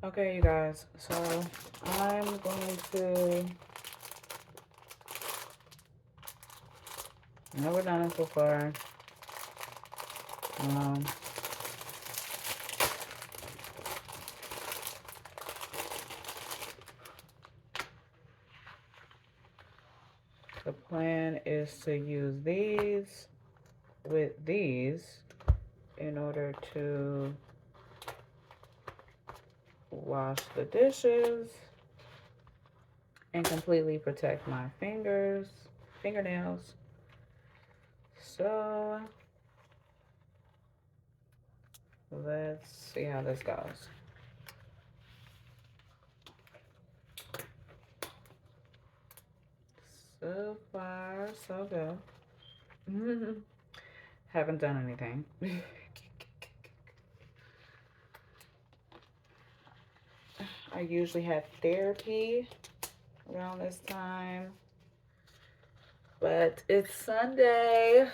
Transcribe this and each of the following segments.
Okay, you guys, so I'm going to, never done it before. Um, the plan is to use these with these in order to wash the dishes and completely protect my fingernails. So let's see how this goes. So far, so good. Haven't done anything. I usually have therapy around this time, but it's Sunday,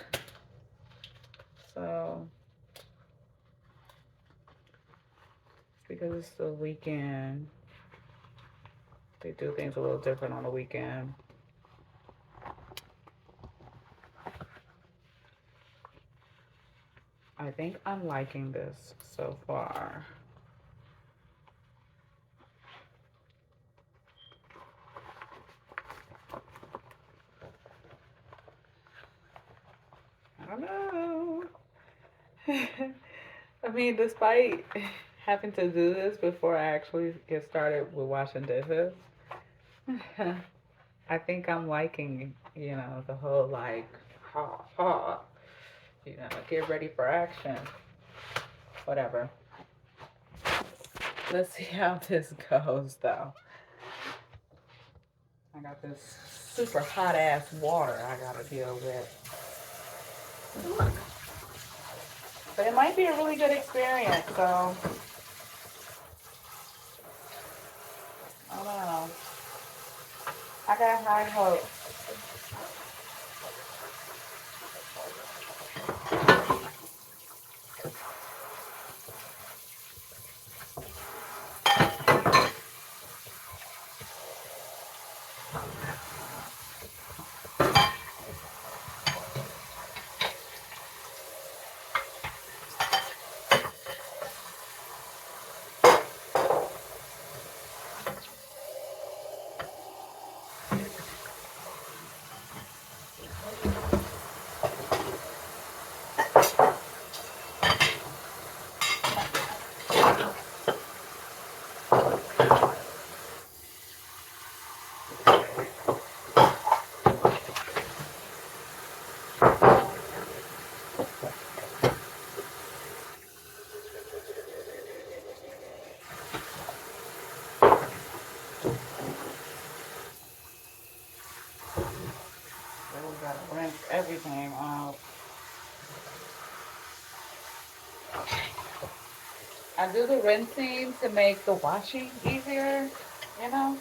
so because it's the weekend, they do things a little different on the weekend. I think I'm liking this so far. I don't know. I mean, despite having to do this before I actually get started with washing dishes, I think I'm liking, the whole like, ha ha, get ready for action. Whatever. Let's see how this goes, though. I got this super hot ass water I gotta deal with. But it might be a really good experience, so I don't know. I got high hopes. Really gotta rinse everything out. I do the rinsing to make the washing easier, you know?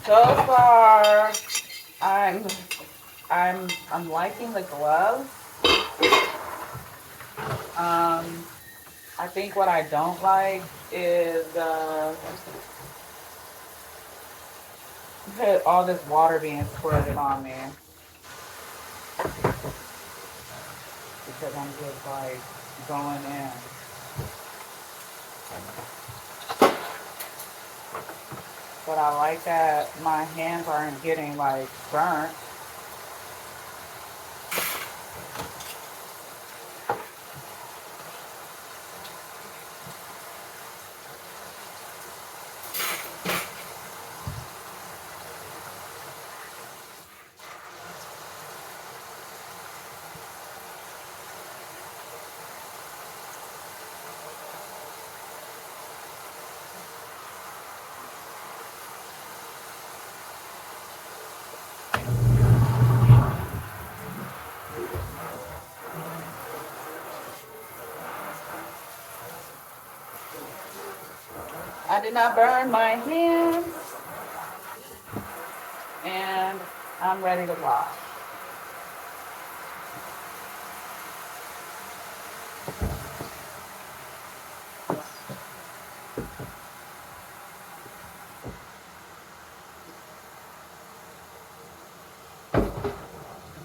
So far, I'm I'm liking the gloves. Um, I think what I don't like is all this water being squirted on me because I'm just like going in. But I like that my hands aren't getting like burnt. I did not burn my hands, and I'm ready to wash.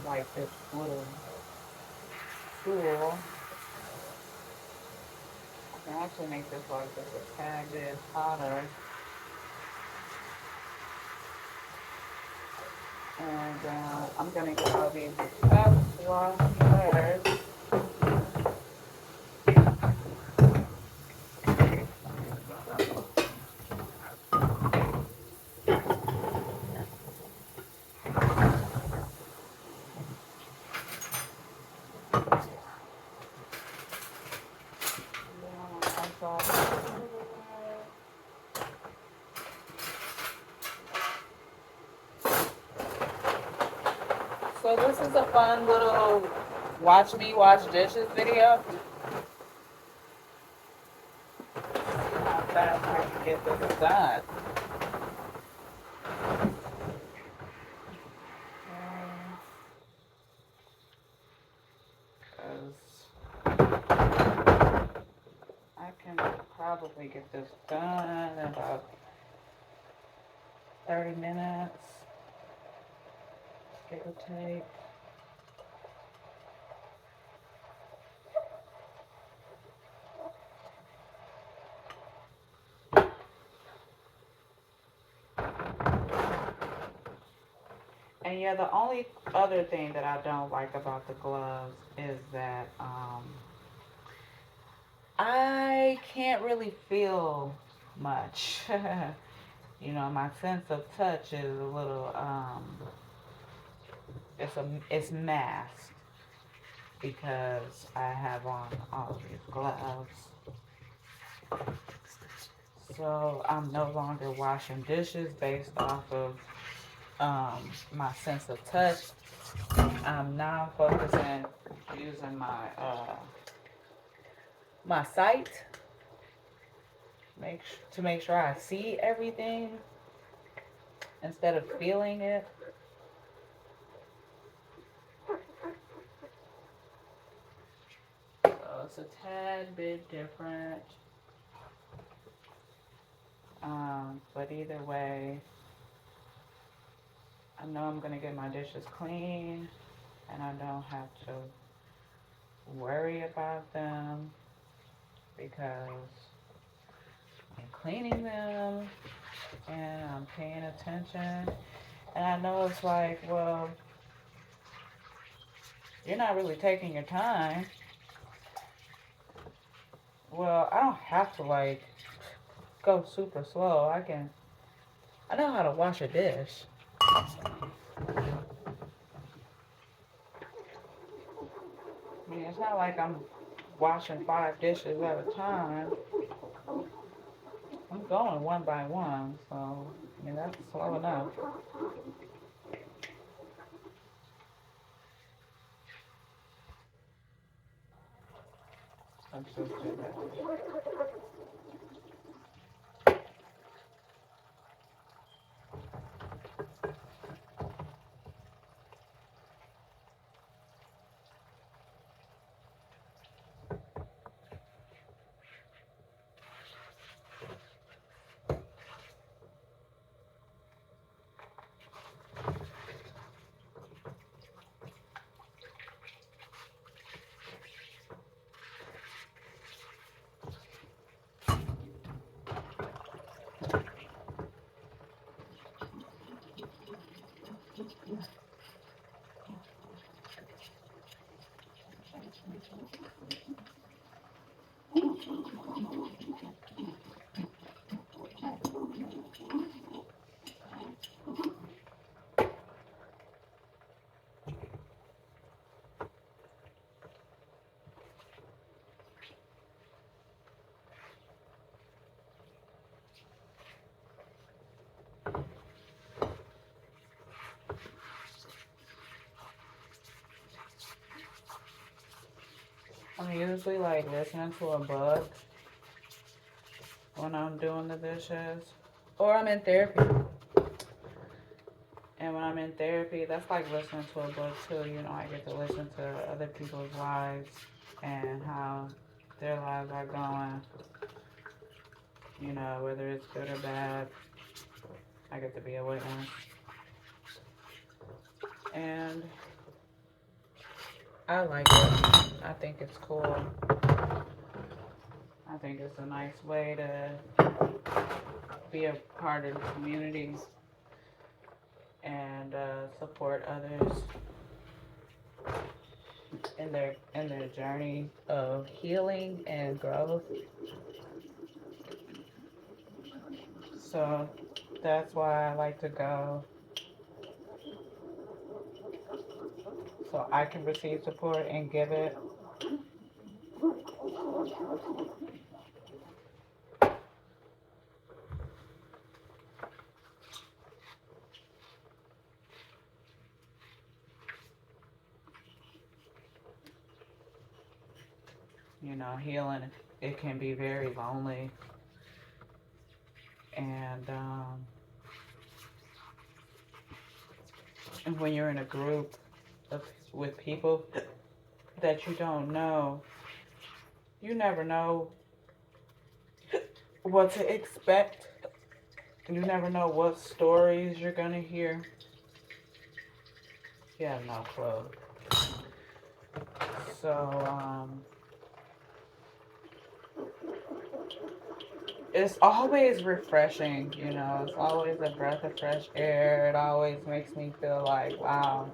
Like this little tool. I can actually make this like just a tad bit hotter. And I'm gonna get all these cups washed first. So this is a fun little watch me wash dishes video. How fast I can get this done. Because I can probably get this done in about 30 minutes, give or take. And yeah, the only other thing that I don't like about the gloves is that I can't really feel much. You know, my sense of touch is a little it's masked because I have on all these gloves. So I'm no longer washing dishes based off of my sense of touch. I'm now focusing using my sight to make sure I see everything instead of feeling it. So it's a tad bit different. But either way, I know I'm gonna get my dishes clean and I don't have to worry about them because I'm cleaning them and I'm paying attention. And I know it's like, well, you're not really taking your time. Well, I don't have to like go super slow. I know how to wash a dish. I mean, it's not like I'm washing 5 dishes at a time. I'm going one by one, so I mean that's slow enough. I'm just do that. I'm usually like listening to a book when I'm doing the dishes. Or I'm in therapy. And when I'm in therapy, that's like listening to a book too. You know, I get to listen to other people's lives and how their lives are going. You know, whether it's good or bad, I get to be a witness. And I like it. I think it's cool. I think it's a nice way to be a part of the community and support others in their journey of healing and growth. So that's why I like to go, so I can receive support and give it. You know, healing, it can be very lonely. And when you're in a group with people that you don't know, you never know what to expect. You never know what stories you're gonna hear. You have no clue. So, it's always refreshing, you know. It's always a breath of fresh air. It always makes me feel like, wow,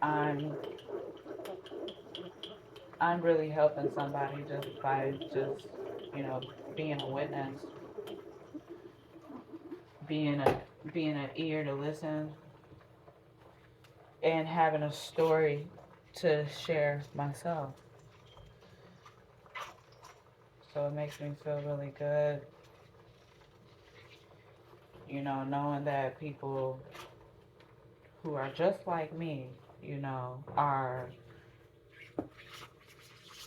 I'm I'm really helping somebody just by just, you know, being a witness, being a being an ear to listen, and having a story to share myself. So it makes me feel really good, you know, knowing that people who are just like me, you know, are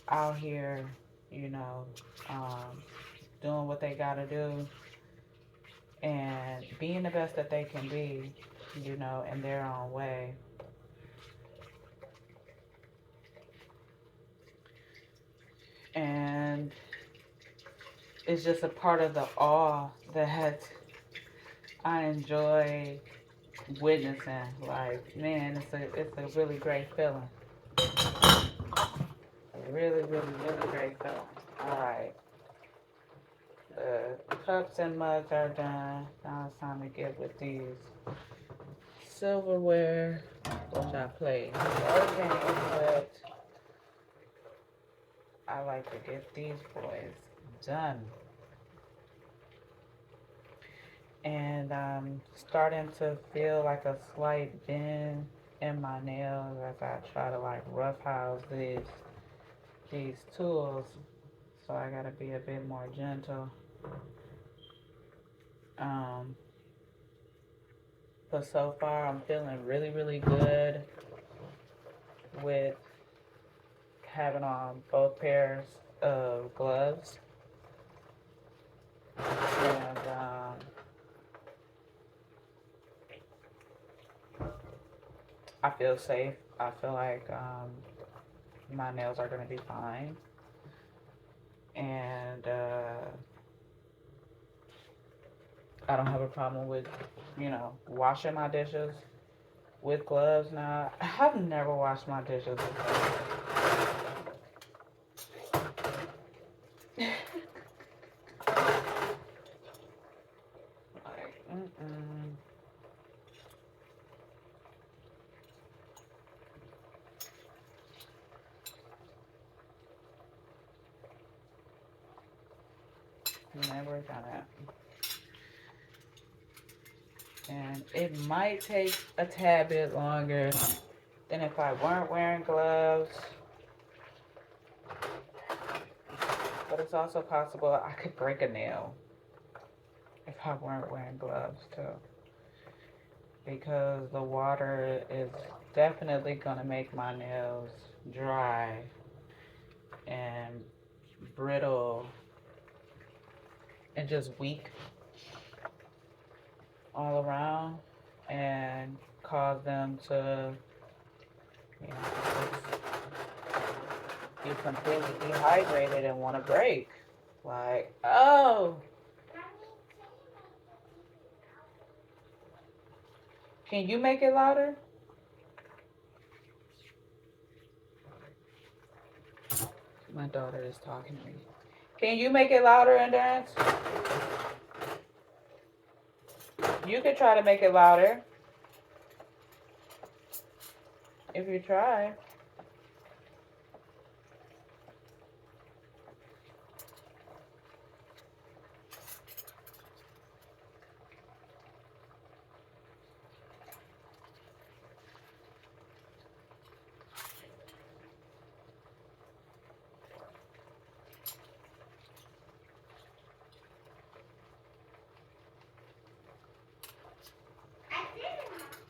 out here, you know, um, doing what they gotta do and being the best that they can be, you know, in their own way. And it's just a part of the awe that I enjoy witnessing. Like, man, it's a really great feeling. A really, really, really great feeling. All right. The cups and mugs are done. Now it's time to get with these silverware, which I play board games with. I like to get these boys done. And I'm starting to feel like a slight bend in my nails as I try to like roughhouse these tools. So I gotta be a bit more gentle. Um, but so far I'm feeling really, really good with having on both pairs of gloves. And I feel safe. I feel like my nails are gonna be fine. And I don't have a problem with, you know, washing my dishes with gloves now. I have never washed my dishes with gloves. Like, mm-mm. Never done it. And it might take a tad bit longer than if I weren't wearing gloves. But it's also possible I could break a nail if I weren't wearing gloves too. Because the water is definitely gonna make my nails dry and brittle and just weak all around and cause them to, you know, be completely dehydrated and want to break. Like, oh, can you make it louder? My daughter is talking to me. Can you make it louder, Endurance? You could try to make it louder if you try.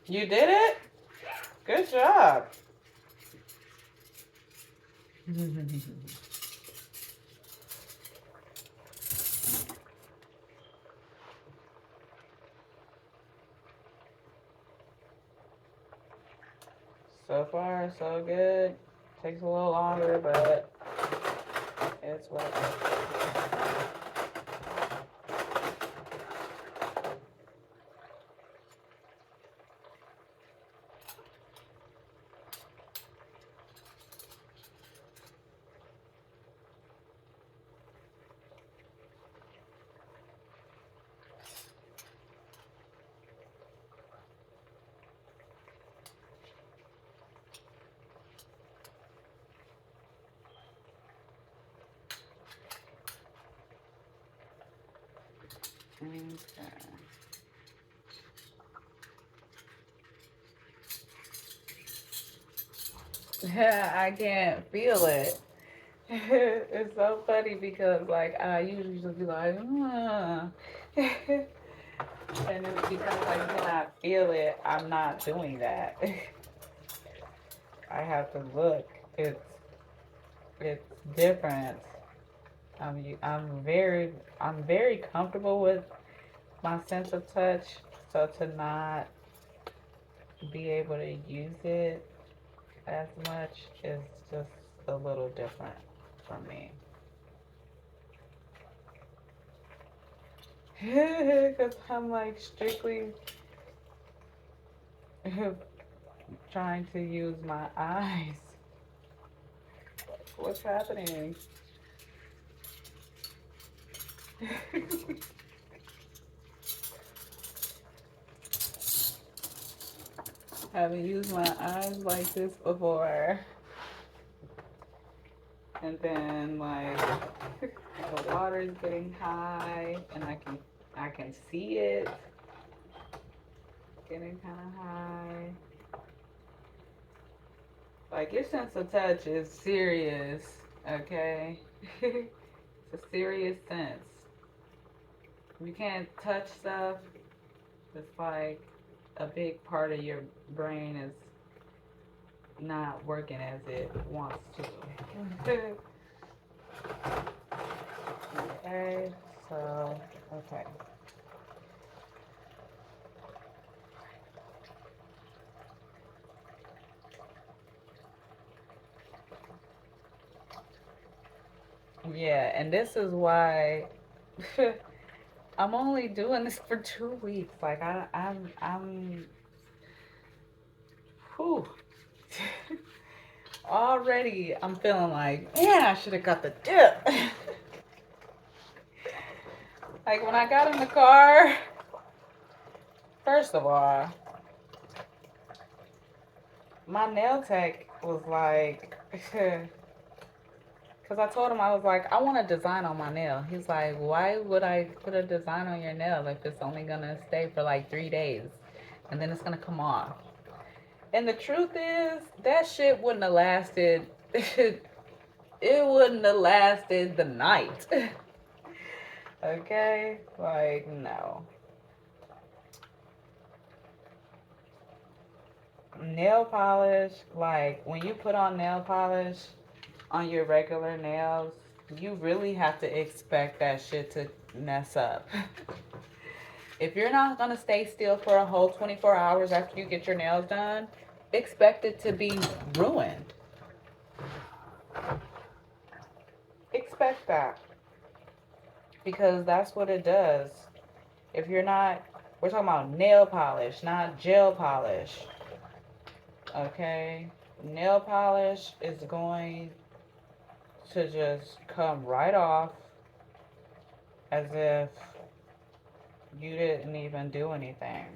You did it? Good job. So far, so good. Takes a little longer, but it's worth it. Okay. Yeah, I can't feel it. It's so funny because like I usually just be like, and it's because I cannot feel it. I'm not doing that. I have to look. It's different. I'm very comfortable with my sense of touch. So to not be able to use it as much is just a little different for me. Because I'm like strictly trying to use my eyes. What's happening? Haven't used my eyes like this before. And then like the water is getting high and I can see it getting kinda high. Like your sense of touch is serious, okay? It's a serious sense. If you can't touch stuff, it's like a big part of your brain is not working as it wants to. Okay, so, okay. Yeah, and this is why I'm only doing this for 2 weeks. Like whew. Already I'm feeling like, man, I should have got the dip. Like when I got in the car, first of all, my nail tech was like, because Because I told him, I was like, I want a design on my nail. He's like, why would I put a design on your nail if it's only going to stay for like 3 days and then it's going to come off? And the truth is, that shit wouldn't have lasted. It wouldn't have lasted the night. Okay? Like, no. Nail polish, like, when you put on nail polish on your regular nails, you really have to expect that shit to mess up. If you're not gonna stay still for a whole 24 hours after you get your nails done, expect it to be ruined. Expect that. Because that's what it does. If you're not, we're talking about nail polish, not gel polish. Okay? Nail polish is going to just come right off as if you didn't even do anything.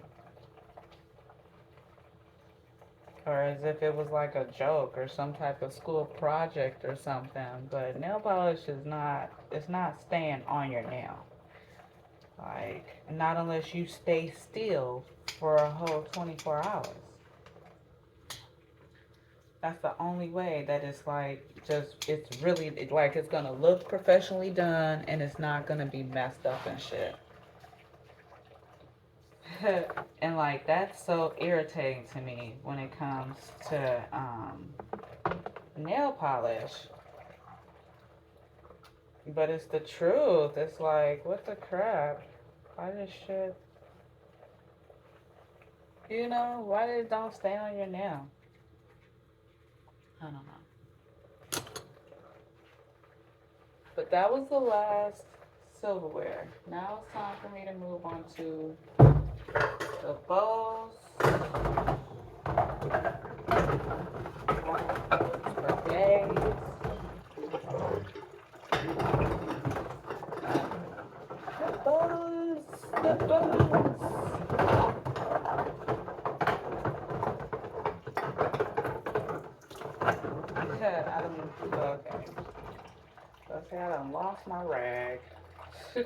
Or as if it was like a joke or some type of school project or something. But nail polish is not, it's not staying on your nail. Like, not unless you stay still for a whole 24 hours. That's the only way that it's like, just, it's really, like, it's gonna look professionally done and it's not gonna be messed up and shit. And like, that's so irritating to me when it comes to nail polish. But it's the truth. It's like, what the crap? Why this shit, you know, why it don't stay on your nail? I don't know. But that was the last silverware. Now it's time for me to move on to the bowls. Birthdays. The bowls. Okay. Let's say I done lost my rag. Okay.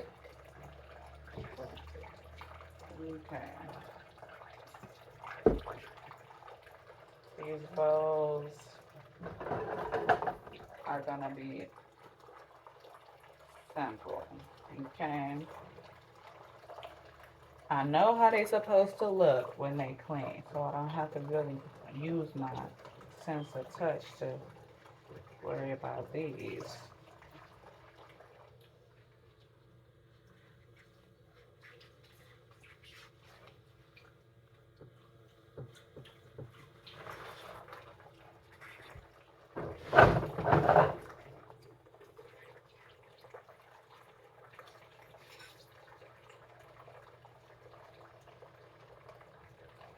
These bowls are gonna be simple. Okay. I know how they're supposed to look when they clean, so I don't have to really use my sense of touch to worry about these.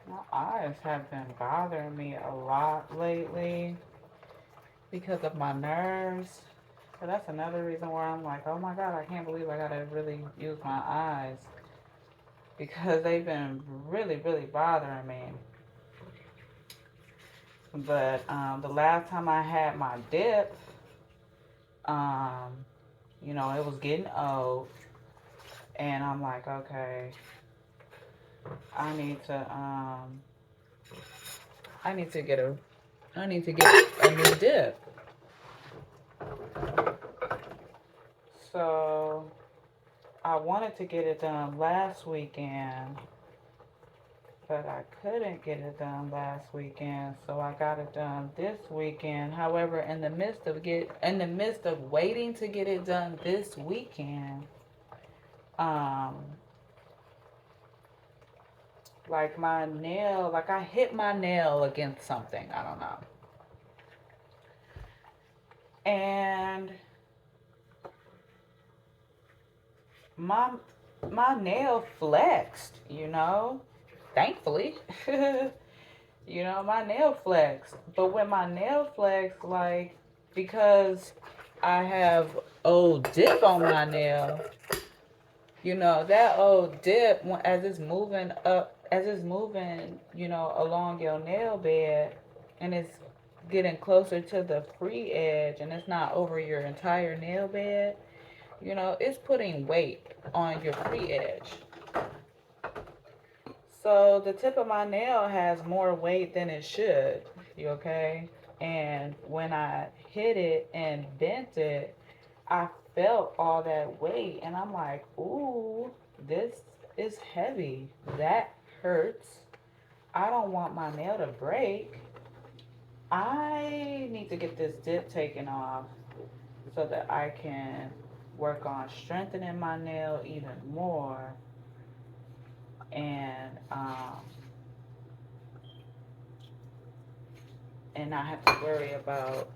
My eyes have been bothering me a lot lately because of my nerves. So that's another reason why I'm like, oh my God, I can't believe I gotta really use my eyes, because they've been really, really bothering me. But the last time I had my dip, you know, it was getting old, and I'm like, okay, I need to get a new dip. So I wanted to get it done last weekend, but I couldn't get it done last weekend, so I got it done this weekend. However, in the midst of waiting to get it done this weekend, like my nail, like I hit my nail against something, I don't know. And my nail flexed, you know, thankfully. You know, my nail flexed. But when my nail flexed, like, because I have old dip on my nail, you know, that old dip, as it's moving, you know, along your nail bed, and it's getting closer to the free edge and it's not over your entire nail bed, you know, it's putting weight on your free edge. So the tip of my nail has more weight than it should. You okay? And when I hit it and bent it, I felt all that weight and I'm like, ooh, this is heavy. That hurts. I don't want my nail to break. I need to get this dip taken off so that I can work on strengthening my nail even more and not have to worry about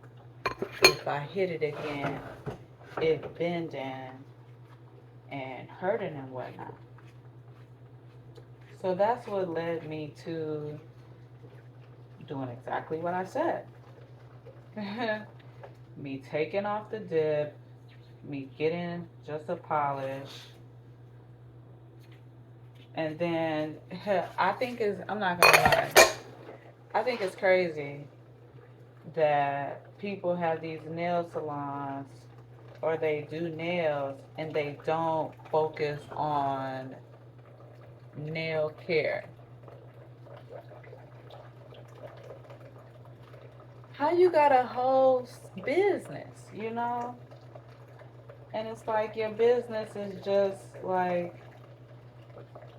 if I hit it again, it bending and hurting and whatnot. So that's what led me to doing exactly what I said. Me taking off the dip, me getting just a polish, and then I think I'm not gonna lie, I think it's crazy that people have these nail salons or they do nails and they don't focus on nail care. How you got a whole business, you know? And it's like your business is just like,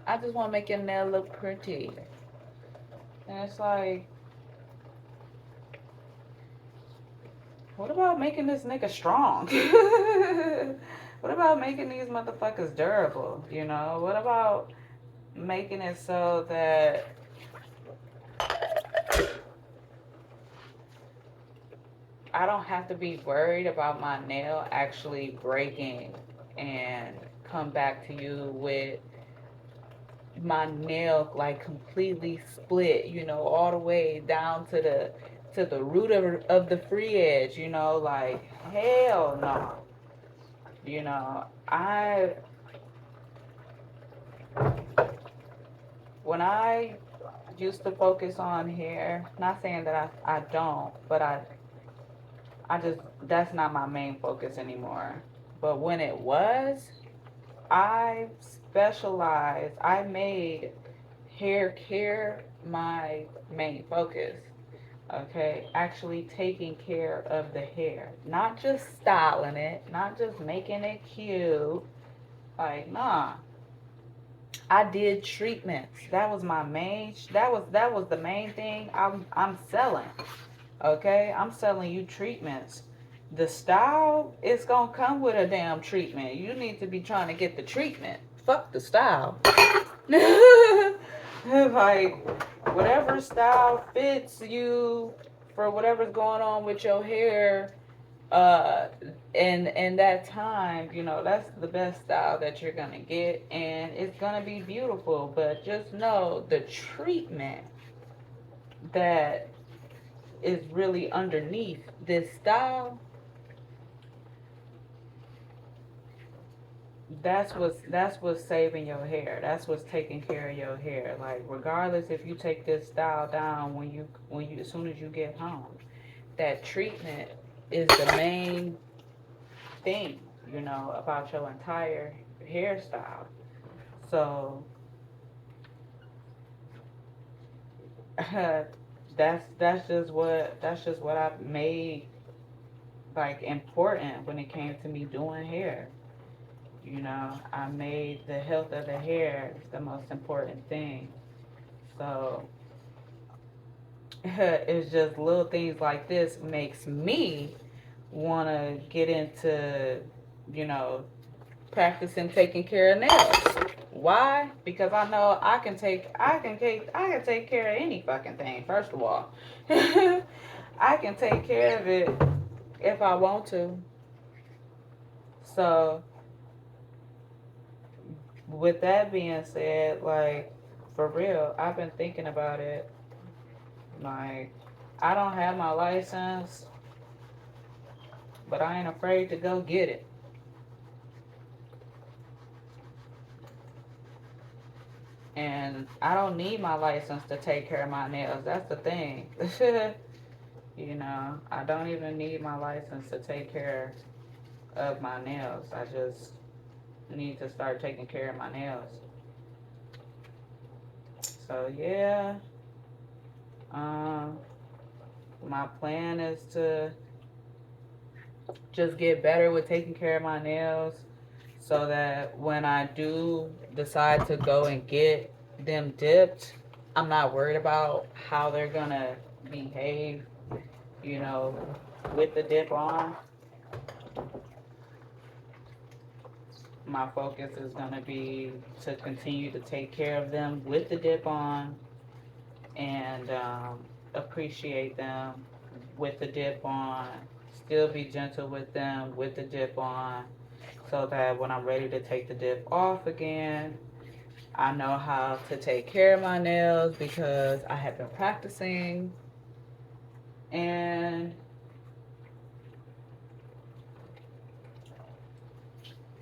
I just want to make your nail look pretty. And it's like, what about making this nigga strong? What about making these motherfuckers durable? You know? What about making it so that I don't have to be worried about my nail actually breaking and come back to you with my nail like completely split, you know, all the way down to the root of the free edge, you know, like hell no. You know, when I used to focus on hair, not saying that I don't, but I just that's not my main focus anymore. But when it was, I specialized. I made hair care my main focus. Okay, actually taking care of the hair, not just styling it, not just making it cute. Like, nah. I did treatments. That was my main. That was the main thing I'm selling. Okay, I'm selling you treatments. The style is gonna come with a damn treatment. You need to be trying to get the treatment. Fuck the style. Like whatever style fits you for whatever's going on with your hair, uh in that time, you know, that's the best style that you're gonna get and it's gonna be beautiful. But just know the treatment that is really underneath this style, that's what's saving your hair. That's what's taking care of your hair. Like regardless if you take this style down when you as soon as you get home, that treatment is the main thing, you know, about your entire hairstyle. So that's just what I made like important when it came to me doing hair. You know, I made the health of the hair the most important thing. So it's just little things like this makes me want to get into, you know, practicing taking care of nails. Why? Because I know I can take care of any fucking thing. First of all, I can take care of it if I want to. So with that being said, like for real, I've been thinking about it. Like I don't have my license, but I ain't afraid to go get it. And I don't need my license to take care of my nails. That's the thing. You know, I don't even need my license to take care of my nails. I just need to start taking care of my nails. So yeah, um, my plan is to just get better with taking care of my nails so that when I do decide to go and get them dipped, I'm not worried about how they're gonna behave, you know, with the dip on. My focus is gonna be to continue to take care of them with the dip on and appreciate them with the dip on, still be gentle with them with the dip on, so that when I'm ready to take the dip off again, I know how to take care of my nails because I have been practicing. And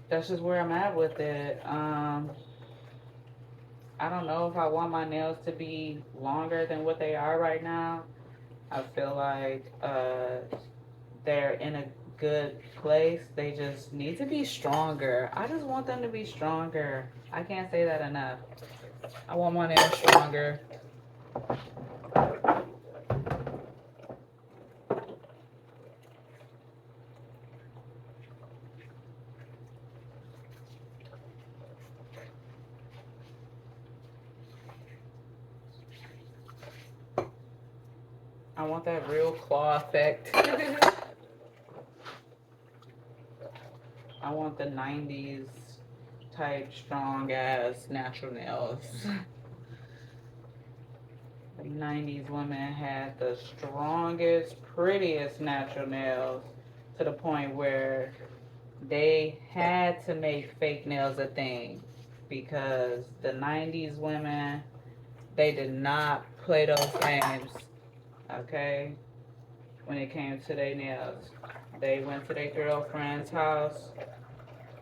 that's just where I'm at with it. I don't know if I want my nails to be longer than what they are right now. I feel like they're in a good place. They just need to be stronger. I just want them to be stronger. I can't say that enough. I want my nails stronger. I want that real claw effect. I want the 90s type strong ass natural nails. The 90s women had the strongest, prettiest natural nails to the point where they had to make fake nails a thing because the 90s women, they did not play those games, okay, when it came to their nails. They went to their girlfriend's house,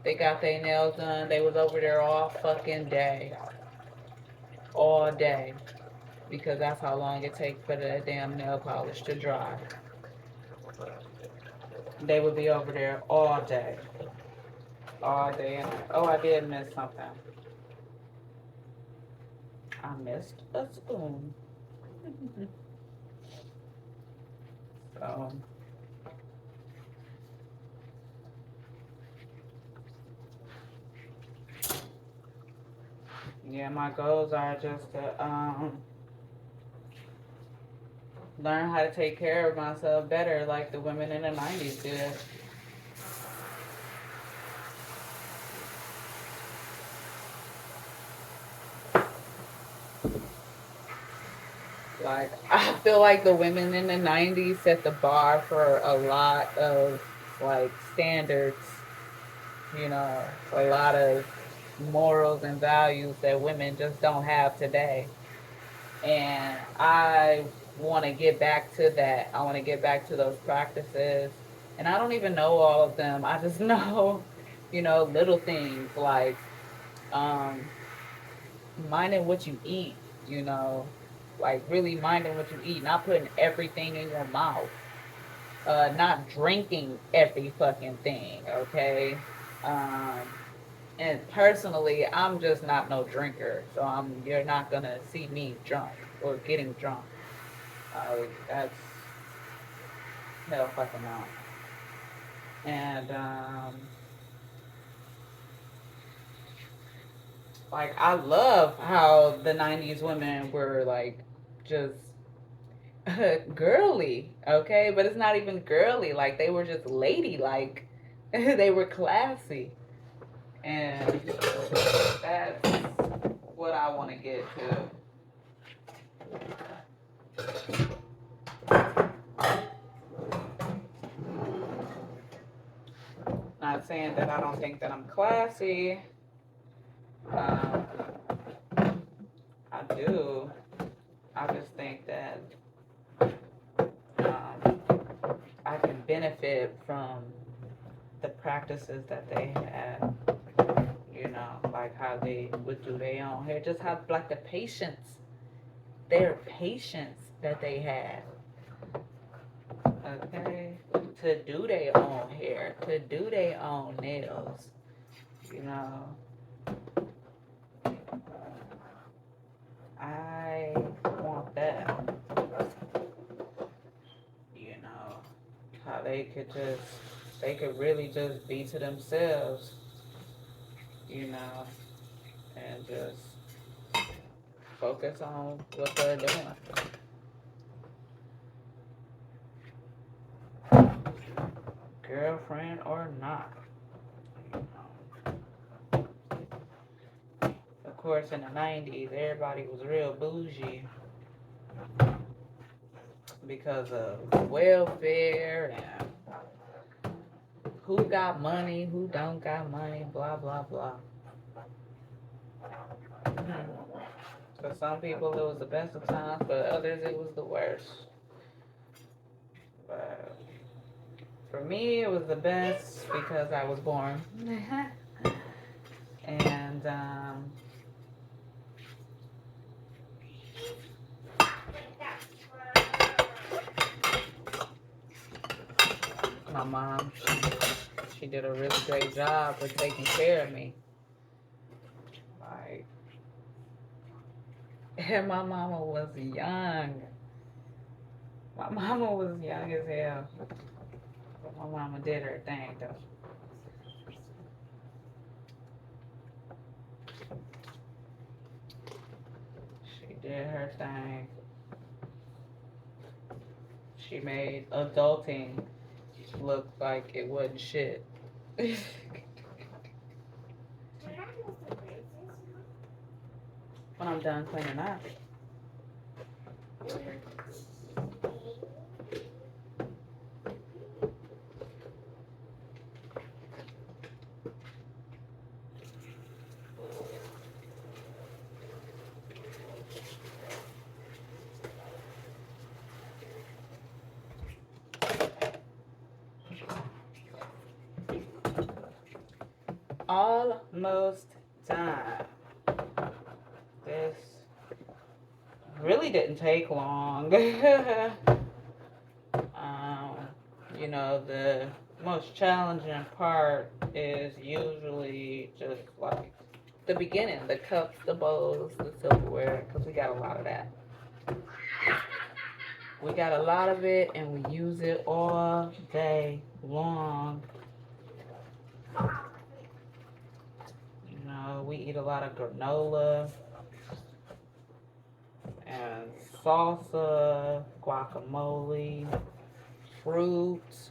they got their nails done, they was over there all fucking day. All day. Because that's how long it takes for the damn nail polish to dry. They would be over there all day. All day and night. Oh, I did miss something. I missed a spoon. So, yeah, my goals are just to learn how to take care of myself better like the women in the 90s did. Like, I feel like the women in the 90s set the bar for a lot of, like, standards, you know, a lot of morals and values that women just don't have today. And I want to get back to that. I want to get back to those practices. And I don't even know all of them. I just know, little things like um, minding what you eat, you know, like really minding what you eat, not putting everything in your mouth, not drinking every fucking thing, okay? Um, and personally, I'm just not no drinker, so you're not gonna see me drunk or getting drunk. That's hell fucking no. And like I love how the '90s women were like just girly, okay, but it's not even girly. Like they were just ladylike. They were classy, and that's what I want to get to. Not saying that I don't think that I'm classy. Um, I do. I just think that um, I can benefit from the practices that they had. Like how they would do their own hair. Just how, like, the patience, their patience that they had. okay? To do their own hair, to do their own nails, you know. I want that, you know, how they could really just be to themselves, you know, and just focus on what they're doing. Girlfriend or not. Of course, in the 90s, everybody was real bougie because of welfare and who got money, who don't got money, blah, blah, blah. For some people, it was the best of times. For others, it was the worst. But for me, it was the best because I was born. And my mom, she did a really great job with taking care of me. Like, and my mama was young. My mama was young as hell. But my mama did her thing, though. She did her thing. She made adulting look like it wasn't shit. When I'm done cleaning up. Almost done. This really didn't take long. um, you know, the most challenging part is usually just like the beginning, the cups, the bowls, the silverware, because we got a lot of that. We got a lot of it and we use it all day long. You know, we eat a lot of granola and salsa, guacamole, fruits.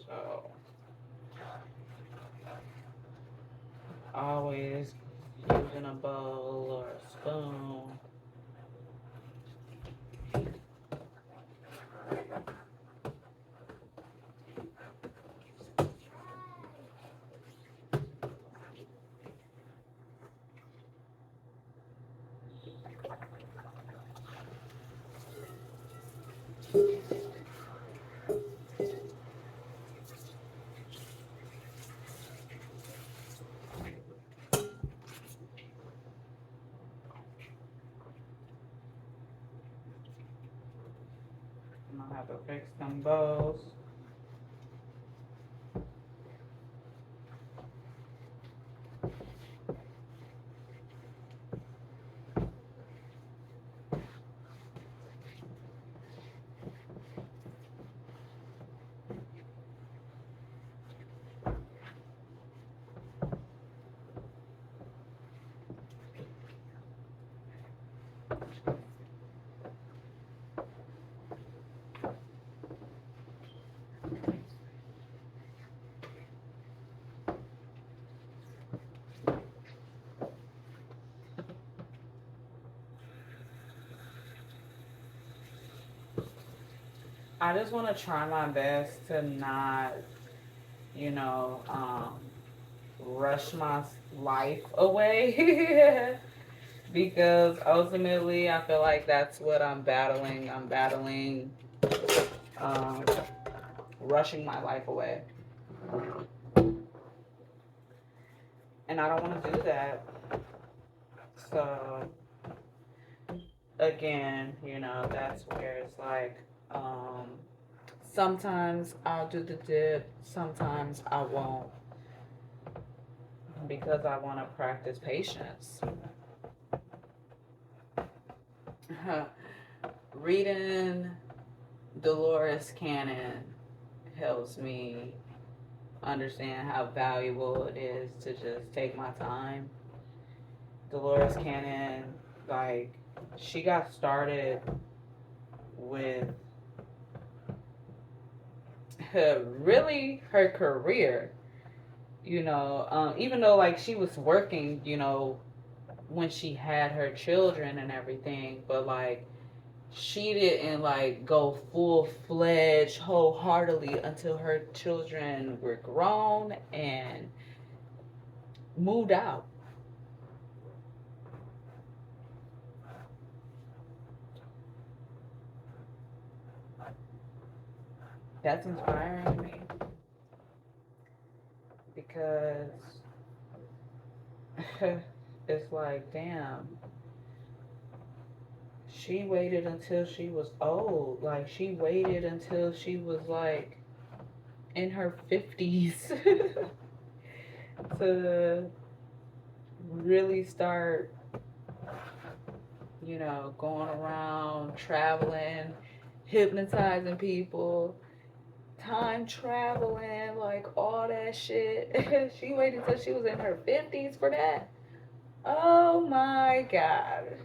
So, always using a bowl or a spoon. I'm gonna have to fix them bowls. I just want to try my best to not, you know, rush my life away. Because ultimately, I feel like that's what I'm battling. I'm battling um, rushing my life away. And I don't want to do that. So again, that's where it's like, sometimes I'll do the dip, sometimes I won't, because I want to practice patience. Reading Dolores Cannon helps me understand how valuable it is to just take my time. Dolores Cannon, like, she got started with her career, even though like she was working, when she had her children and everything, but like she didn't like go full-fledged wholeheartedly until her children were grown and moved out. That's inspiring to me because it's like, damn, she waited until she was old. Like, she waited until she was like in her 50s to really start, going around, traveling, hypnotizing people, time traveling, like all that shit. She waited till she was in her 50s for that. Oh my god.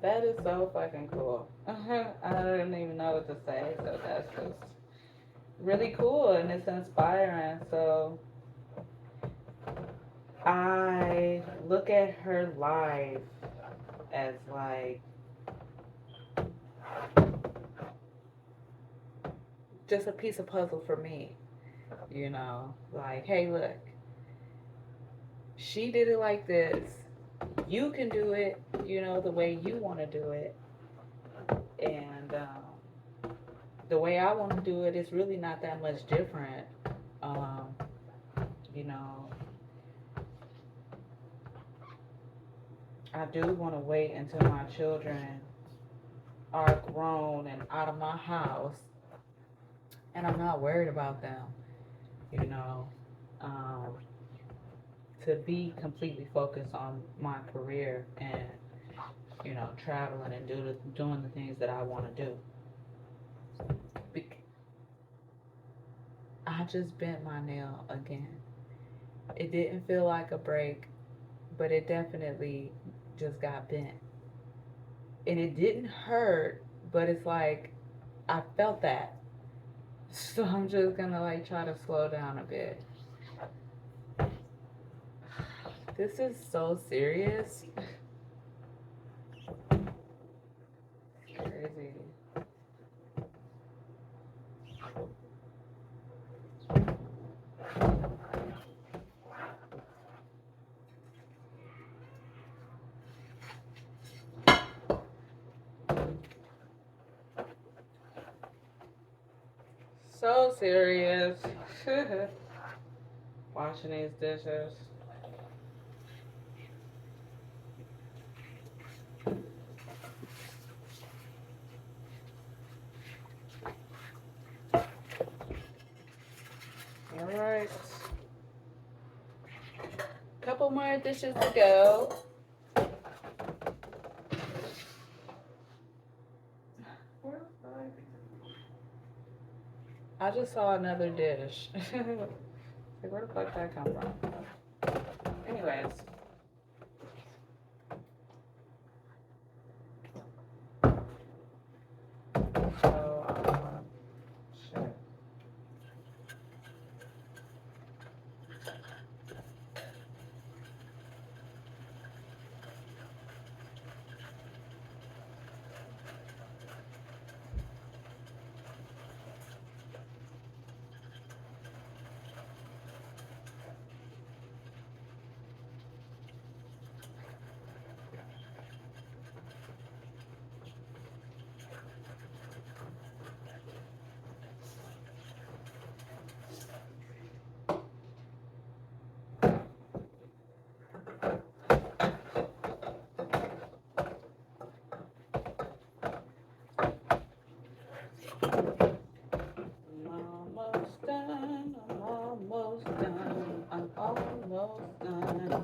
That is so fucking cool. I don't even know what to say, so that's just really cool and it's inspiring. So I look at her life as like just a piece of puzzle for me, like, hey, look, she did it like this. You can do it, the way you want to do it. And the way I want to do it is really not that much different. Um, you know, I do want to wait until my children are grown and out of my house and I'm not worried about them, you know, um, to be completely focused on my career and, traveling and doing the things that I want to do. I just bent my nail again. It didn't feel like a break, but it definitely just got bent. And it didn't hurt, but it's like I felt that. So I'm just gonna like try to slow down a bit. This is so serious. Crazy. So serious. Washing these dishes. All right. Couple more dishes to go. I just saw another dish. Like, where the fuck did that come from? Anyways. So, shit. I'm almost done. I'm almost done. I'm almost done.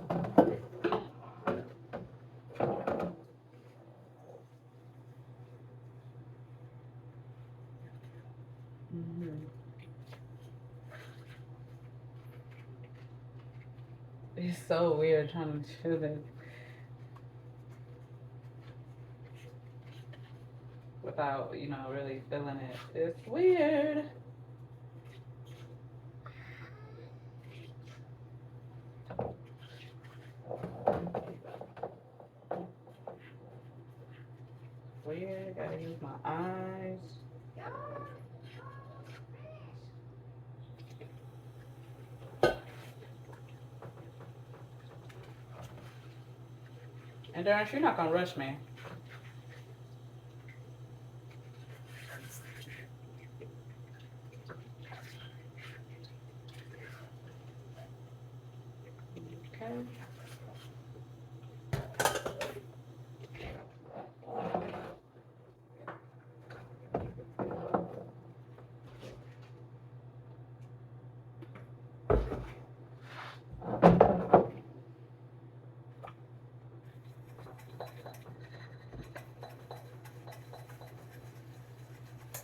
Mm-hmm. It's so weird trying to do this without, really feeling it. It's weird. Weird. Gotta use my eyes. And Darren, you're not gonna rush me. Okay.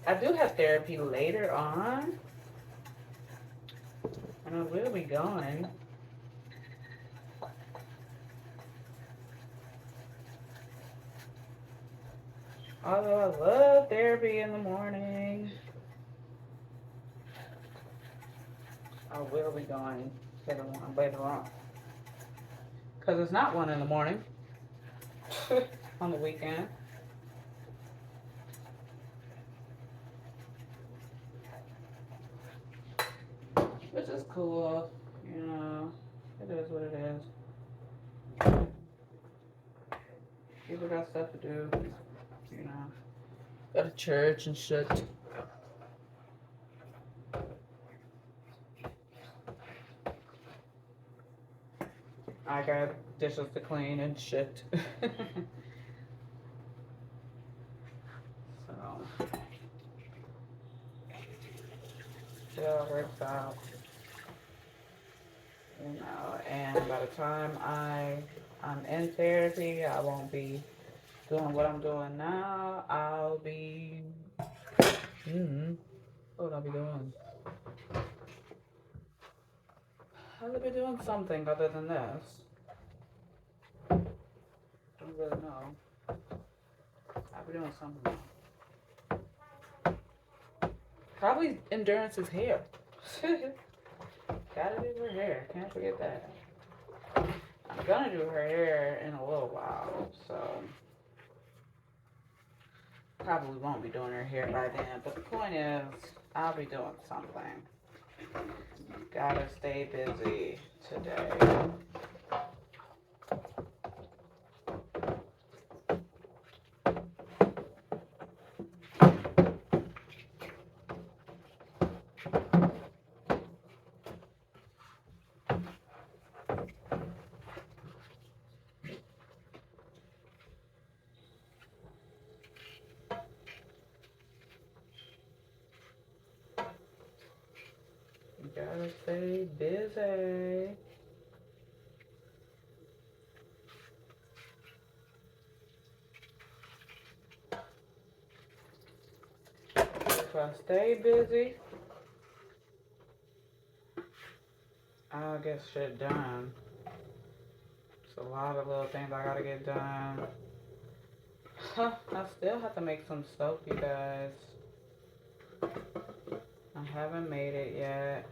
I do have therapy later on. And I will be going. Although I love therapy in the morning, I will be going later on. Because it's not 1 in the morning on the weekend. Which is cool. It is what it is. People got stuff to do. Go to church and shit. I got dishes to clean and shit. So, it all works out. And by the time I'm in therapy, I won't be doing what I'm doing now. I'll be, what would I be doing? I'll be doing something other than this. I don't really know. I'll be doing something. Probably Endurance's hair. Gotta do her hair. Can't forget that. I'm gonna do her hair in a little while, so probably won't be doing her hair by then. But the point is, I'll be doing something. Gotta stay busy today. Gotta stay busy. If I stay busy, I'll get shit done. It's a lot of little things I gotta get done. I still have to make some soap, you guys. I haven't made it yet.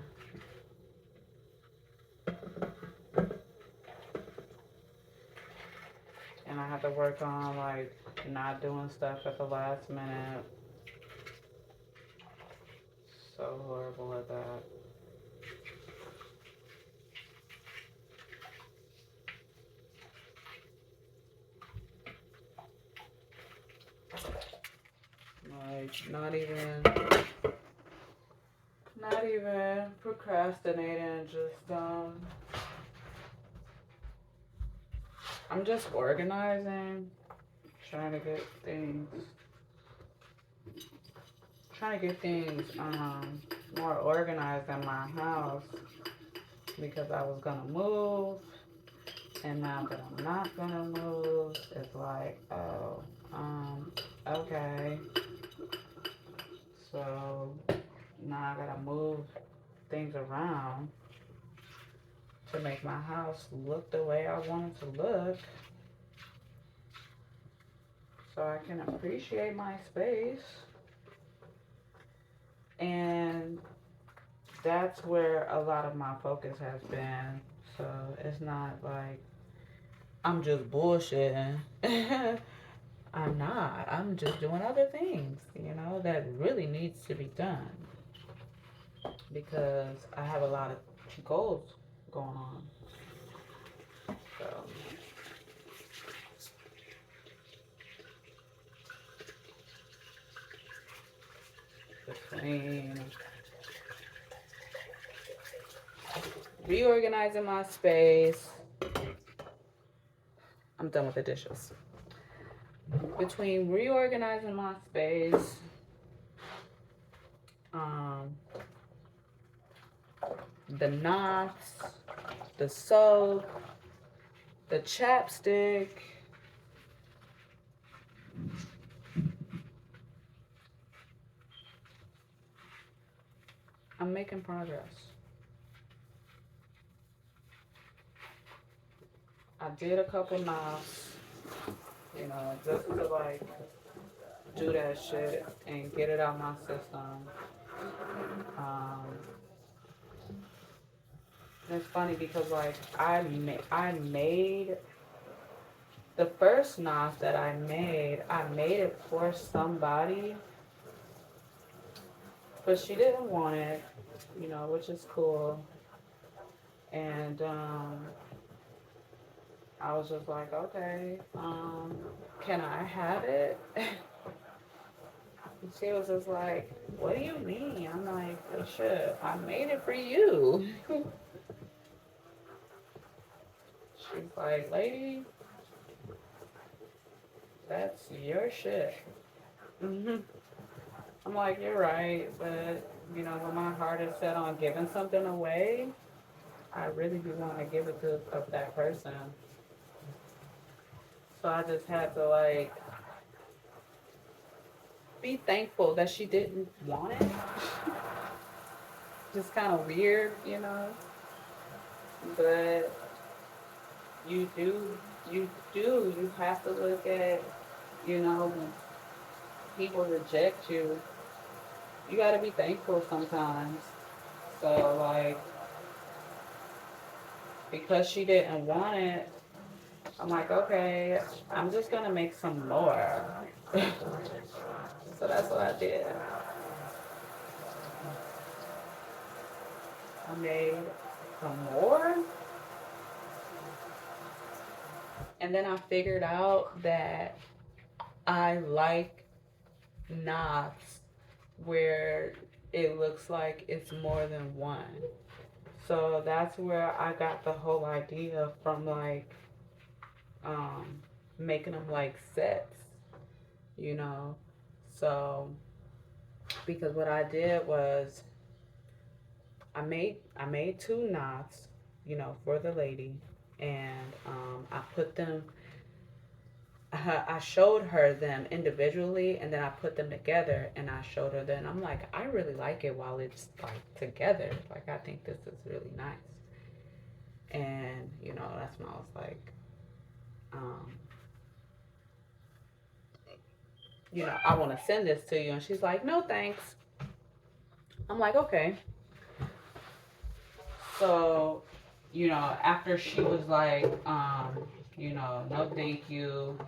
And I have to work on, not doing stuff at the last minute. So horrible at that. Not even procrastinating, just, I'm just organizing, trying to get things, trying to get things more organized in my house because I was gonna move, and now that I'm not gonna move, it's like, oh, okay. So now I gotta move things around to make my house look the way I want it to look so I can appreciate my space. And that's where a lot of my focus has been. So it's not like I'm just bullshitting. I'm not. I'm just doing other things, that really needs to be done because I have a lot of goals going on. So between reorganizing my space, I'm done with the dishes. Between reorganizing my space, um, the knots, the soap, the chapstick, I'm making progress. I did a couple knots, just to like do that shit and get it out my system. Um, it's funny because like I made the first knot that I made it for somebody, but she didn't want it, which is cool. And I was just like, okay, can I have it? And she was just like, what do you mean? I'm like, well, shit, I made it for you. She's like, lady, that's your shit. I'm like, you're right, but when my heart is set on giving something away, I really do want to give it to that person. So I just had to like be thankful that she didn't want it. Just kind of weird, But you do, you have to look at, when people reject you, you got to be thankful sometimes. So, like, because she didn't want it, I'm like, okay, I'm just going to make some more. So that's what I did. I made some more. And then I figured out that I like knots where it looks like it's more than one. So that's where I got the whole idea from, like, um, making them like sets, you know. So because what I did was I made two knots, for the lady, and I put them. I showed her them individually, and then I put them together, and I showed her. Then I'm like, I really like it while it's like together. Like I think this is really nice, and that's when I was like, um, I want to send this to you, and she's like, no thanks. I'm like, okay. So, after she was like, no thank you,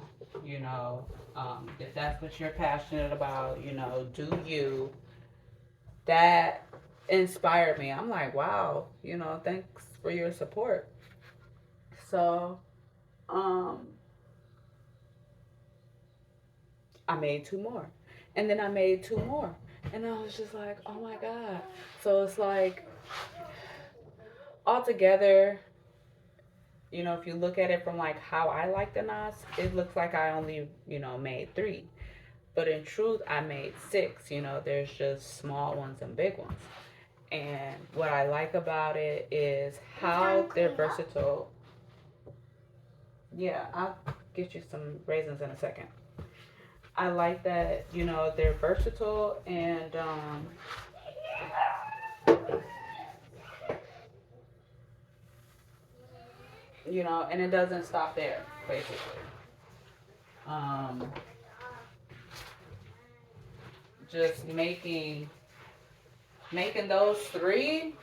if that's what you're passionate about, do you. That inspired me. I'm like, wow, thanks for your support. So, um, I made two more. And then I made two more. And I was just like, oh my God. So it's like, altogether, if you look at it from like how I like the knots, it looks like I only, made three. But in truth, I made 6. You know, there's just small ones and big ones. And what I like about it is how they're versatile. Yeah, I'll get you some raisins in a second. I like that, you know, they're versatile and you know, and it doesn't stop there, basically. Um, just making those 3.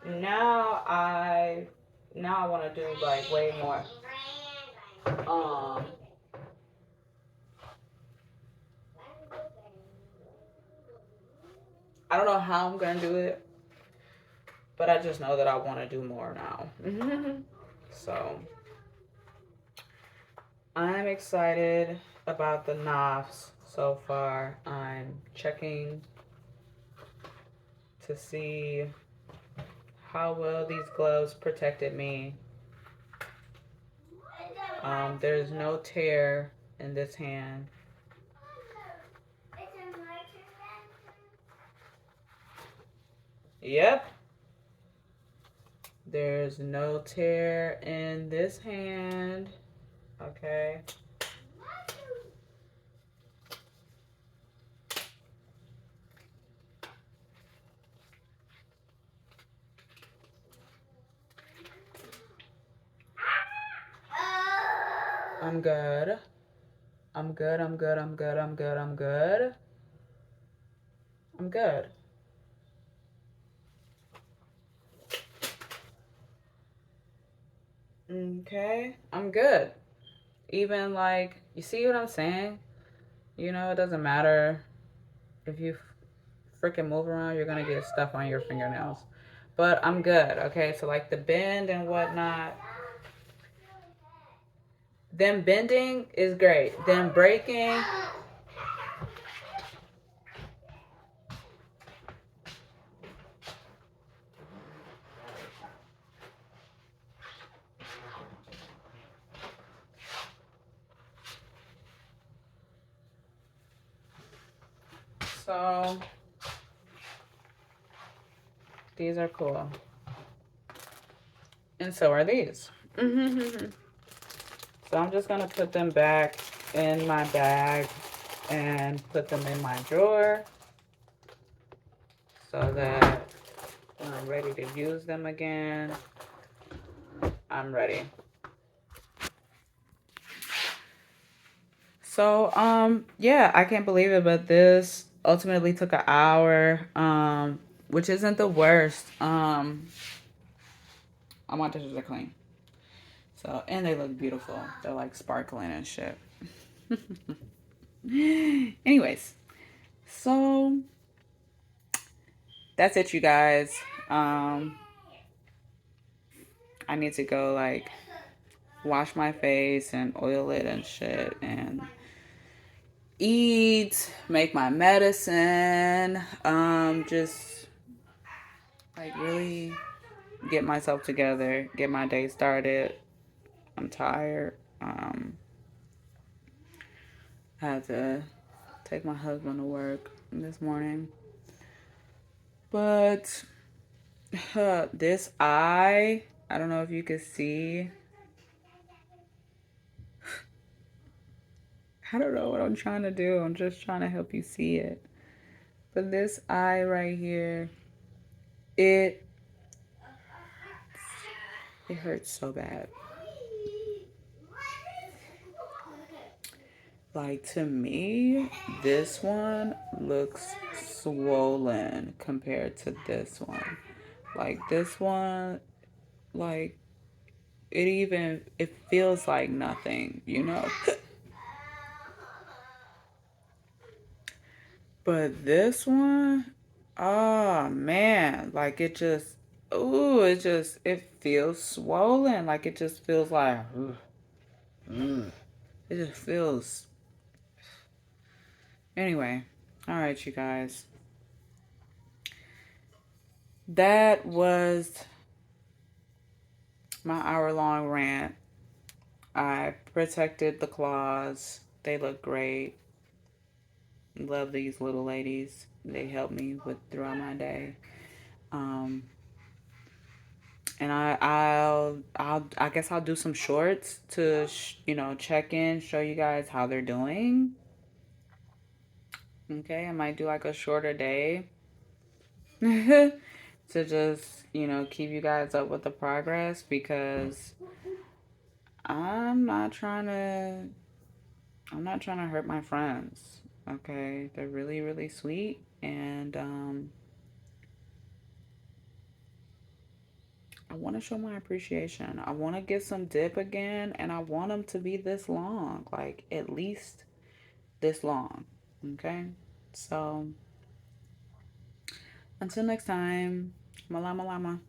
Now I want to do like way more. Um, I don't know how I'm gonna do it, but I just know that I want to do more now. So I'm excited about the knobs so far. I'm checking to see how well these gloves protected me. There's no tear in this hand. Yep. There's no tear in this hand. Okay. I'm good. I'm good. I'm good. I'm good. I'm good. I'm good. I'm good. Okay. I'm good. Even like, you see what I'm saying? You know, it doesn't matter if you freaking move around, you're gonna get stuff on your fingernails. But I'm good, okay? So like the bend and whatnot, them bending is great. Them breaking, so these are cool. And so are these. So I'm just gonna put them back in my bag and put them in my drawer so that when I'm ready to use them again, I'm ready. So, yeah, I can't believe it, but this ultimately took an hour, which isn't the worst. I want dishes to clean. So, and they look beautiful. They're like sparkling and shit. Anyways, so that's it, you guys. I need to go like wash my face and oil it and shit and eat, make my medicine, just like really get myself together, get my day started. I'm tired. I had to take my husband to work this morning. But this eye, I don't know if you could see. I don't know what I'm trying to do. I'm just trying to help you see it. But this eye right here, it hurts so bad. Like, to me, this one looks swollen compared to this one. Like, this one, like, it feels like nothing, you know? But this one, oh man, like it feels swollen. Like it just feels like, it just feels. Anyway, all right, you guys. That was my hour-long rant. I protected the claws. They look great. Love these little ladies. They help me with throughout my day. Um, and I guess I'll do some shorts to check in, show you guys how they're doing. Okay, I might do like a shorter day to just keep you guys up with the progress, because I'm not trying to I'm not trying to hurt my friends. Okay, they're really really sweet, and I want to show my appreciation. I want to get some dip again, and I want them to be this long, like at least this long. Okay, so until next time, malama lama.